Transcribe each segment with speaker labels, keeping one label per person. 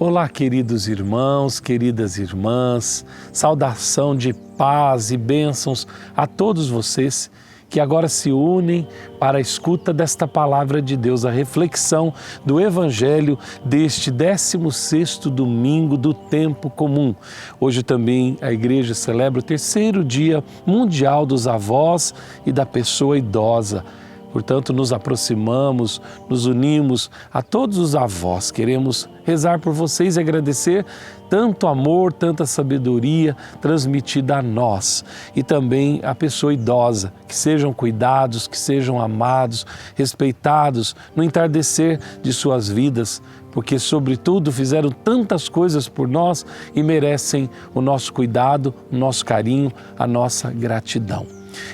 Speaker 1: Olá, queridos irmãos, queridas irmãs, saudação de paz e bênçãos a todos vocês que agora se unem para a escuta desta palavra de Deus, a reflexão do Evangelho deste 16º domingo do tempo comum. Hoje também a Igreja celebra o 3º Dia Mundial dos Avós e da Pessoa Idosa. Portanto, nos aproximamos, nos unimos a todos os avós. Queremos rezar por vocês e agradecer tanto amor, tanta sabedoria transmitida a nós e também à pessoa idosa. Que sejam cuidados, que sejam amados, respeitados no entardecer de suas vidas, porque, sobretudo, fizeram tantas coisas por nós e merecem o nosso cuidado, o nosso carinho, a nossa gratidão.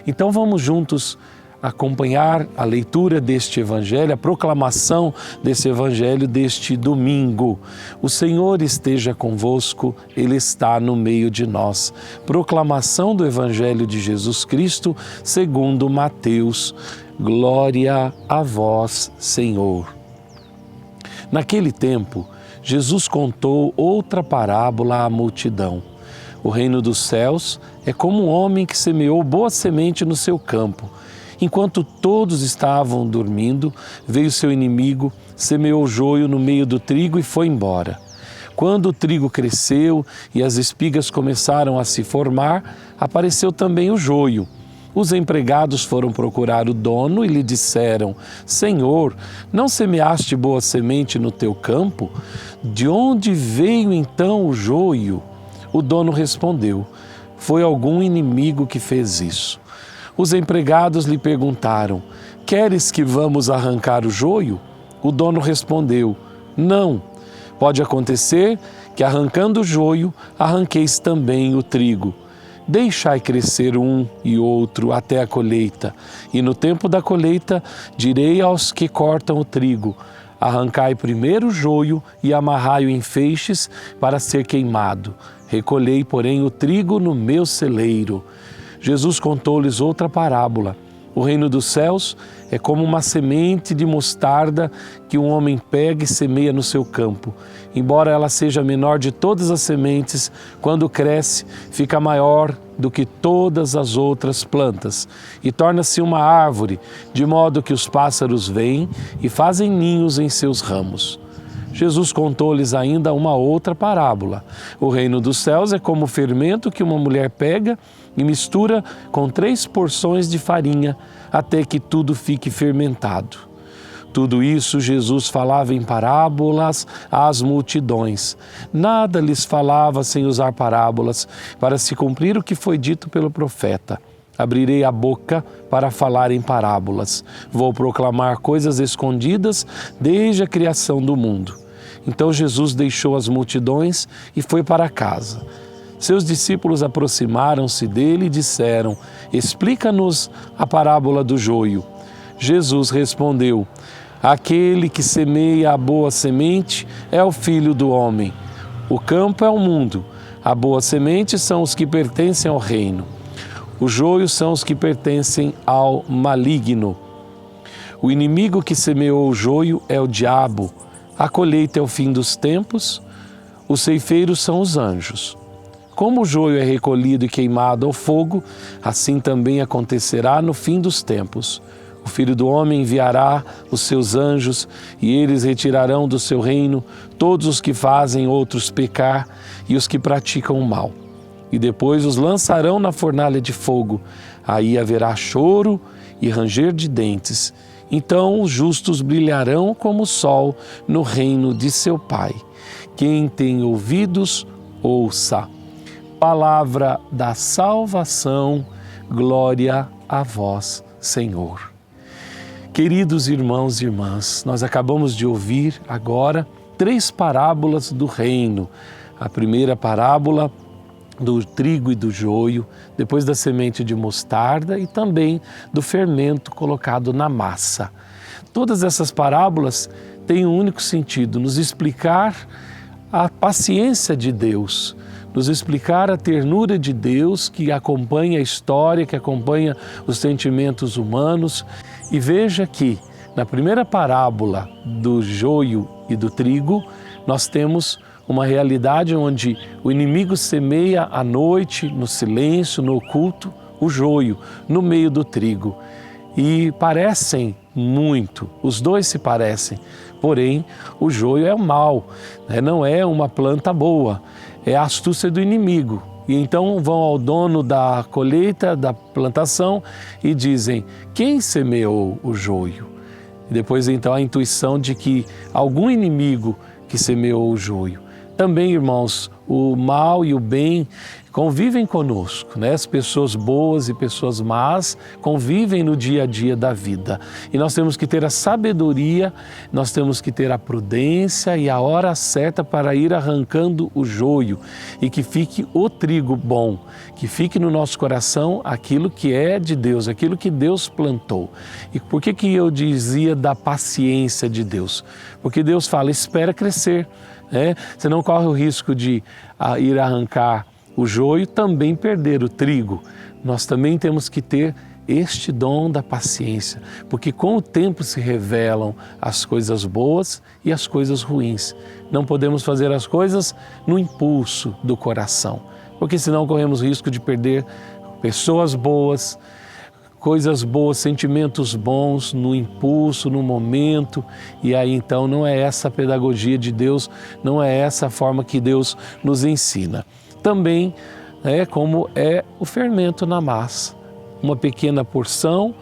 Speaker 1: Então, vamos juntos acompanhar a leitura deste Evangelho, a proclamação desse Evangelho deste domingo. O Senhor esteja convosco, Ele está no meio de nós. Proclamação do Evangelho de Jesus Cristo segundo Mateus. Glória a vós, Senhor. Naquele tempo, Jesus contou outra parábola à multidão. O reino dos céus é como um homem que semeou boa semente no seu campo. Enquanto todos estavam dormindo, veio seu inimigo, semeou joio no meio do trigo e foi embora. Quando o trigo cresceu e as espigas começaram a se formar, apareceu também o joio. Os empregados foram procurar o dono e lhe disseram: Senhor, não semeaste boa semente no teu campo? De onde veio então o joio? O dono respondeu: Foi algum inimigo que fez isso. Os empregados lhe perguntaram: Queres que vamos arrancar o joio? O dono respondeu: Não. Pode acontecer que, arrancando o joio, arranqueis também o trigo. Deixai crescer um e outro até a colheita, e no tempo da colheita direi aos que cortam o trigo: Arrancai primeiro o joio e amarrai-o em feixes para ser queimado. Recolhei, porém, o trigo no meu celeiro. Jesus contou-lhes outra parábola. O reino dos céus é como uma semente de mostarda que um homem pega e semeia no seu campo. Embora ela seja a menor de todas as sementes, quando cresce, fica maior do que todas as outras plantas e torna-se uma árvore, de modo que os pássaros vêm e fazem ninhos em seus ramos. Jesus contou-lhes ainda uma outra parábola. O reino dos céus é como o fermento que uma mulher pega e mistura com 3 porções de farinha, até que tudo fique fermentado. Tudo isso Jesus falava em parábolas às multidões. Nada lhes falava sem usar parábolas, para se cumprir o que foi dito pelo profeta. Abrirei a boca para falar em parábolas. Vou proclamar coisas escondidas desde a criação do mundo. Então Jesus deixou as multidões e foi para casa. Seus discípulos aproximaram-se dele e disseram: Explica-nos a parábola do joio. Jesus respondeu: Aquele que semeia a boa semente é o Filho do homem. O campo é o mundo. A boa semente são os que pertencem ao reino. O joio são os que pertencem ao maligno. O inimigo que semeou o joio é o diabo. A colheita é o fim dos tempos. Os ceifeiros são os anjos. Como o joio é recolhido e queimado ao fogo, assim também acontecerá no fim dos tempos. O Filho do Homem enviará os seus anjos e eles retirarão do seu reino todos os que fazem outros pecar e os que praticam o mal. E depois os lançarão na fornalha de fogo. Aí haverá choro e ranger de dentes. Então os justos brilharão como o sol no reino de seu Pai. Quem tem ouvidos, ouça. Palavra da salvação, glória a vós, Senhor. Queridos irmãos e irmãs, nós acabamos de ouvir agora 3 parábolas do reino. A primeira parábola do trigo e do joio, depois da semente de mostarda e também do fermento colocado na massa. Todas essas parábolas têm um único sentido: nos explicar a paciência de Deus, nos explicar a ternura de Deus que acompanha a história, que acompanha os sentimentos humanos. E veja que na primeira parábola do joio e do trigo, nós temos uma realidade onde o inimigo semeia à noite, no silêncio, no oculto, o joio no meio do trigo. E parecem muito, os dois se parecem, porém o joio é o mal, né? Não é uma planta boa, é a astúcia do inimigo. E então vão ao dono da colheita, da plantação e dizem: quem semeou o joio? E depois então a intuição de que algum inimigo que semeou o joio. Também, irmãos, o mal e o bem convivem conosco, né? As pessoas boas e pessoas más convivem no dia a dia da vida. E nós temos que ter a sabedoria, nós temos que ter a prudência e a hora certa para ir arrancando o joio e que fique o trigo bom, que fique no nosso coração aquilo que é de Deus, aquilo que Deus plantou. E por que eu dizia da paciência de Deus? Porque Deus fala: espera crescer, né? Você não corre o risco de ir arrancar o joio, também perder o trigo. Nós também temos que ter este dom da paciência, porque com o tempo se revelam as coisas boas e as coisas ruins. Não podemos fazer as coisas no impulso do coração, porque senão corremos risco de perder pessoas boas, coisas boas, sentimentos bons no impulso, no momento, e aí então não é essa a pedagogia de Deus, não é essa a forma que Deus nos ensina. Também é como é o fermento na massa. Uma pequena porção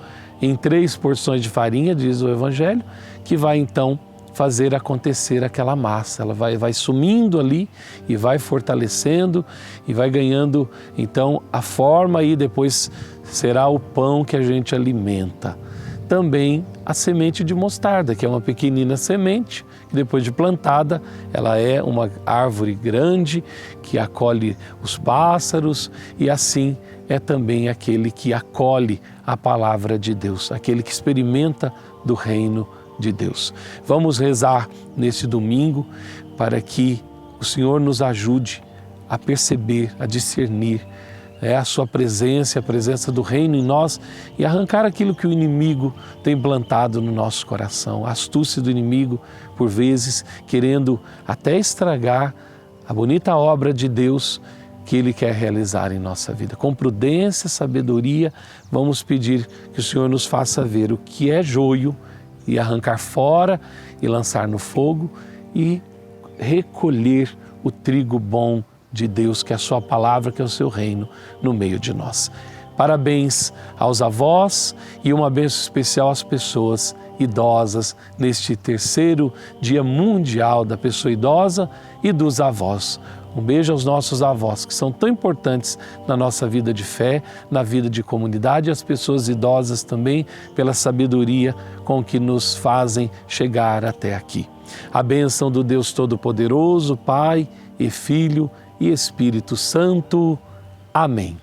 Speaker 1: em 3 porções de farinha, diz o Evangelho, que vai então fazer acontecer aquela massa. Ela vai sumindo ali e vai fortalecendo e vai ganhando então a forma e depois será o pão que a gente alimenta. Também a semente de mostarda, que é uma pequenina semente, que depois de plantada, ela é uma árvore grande que acolhe os pássaros e assim é também aquele que acolhe a palavra de Deus, aquele que experimenta do reino de Deus. Vamos rezar neste domingo para que o Senhor nos ajude a perceber, a discernir a sua presença, a presença do reino em nós e arrancar aquilo que o inimigo tem plantado no nosso coração, a astúcia do inimigo, por vezes, querendo até estragar a bonita obra de Deus que Ele quer realizar em nossa vida. Com prudência, sabedoria, vamos pedir que o Senhor nos faça ver o que é joio e arrancar fora e lançar no fogo e recolher o trigo bom de Deus, que é a sua palavra, que é o seu reino no meio de nós. Parabéns aos avós e uma bênção especial às pessoas idosas neste 3º Dia Mundial da Pessoa Idosa e dos Avós. Um beijo aos nossos avós, que são tão importantes na nossa vida de fé, na vida de comunidade, e as pessoas idosas também, pela sabedoria com que nos fazem chegar até aqui. A bênção do Deus Todo-Poderoso, Pai e Filho e Espírito Santo. Amém.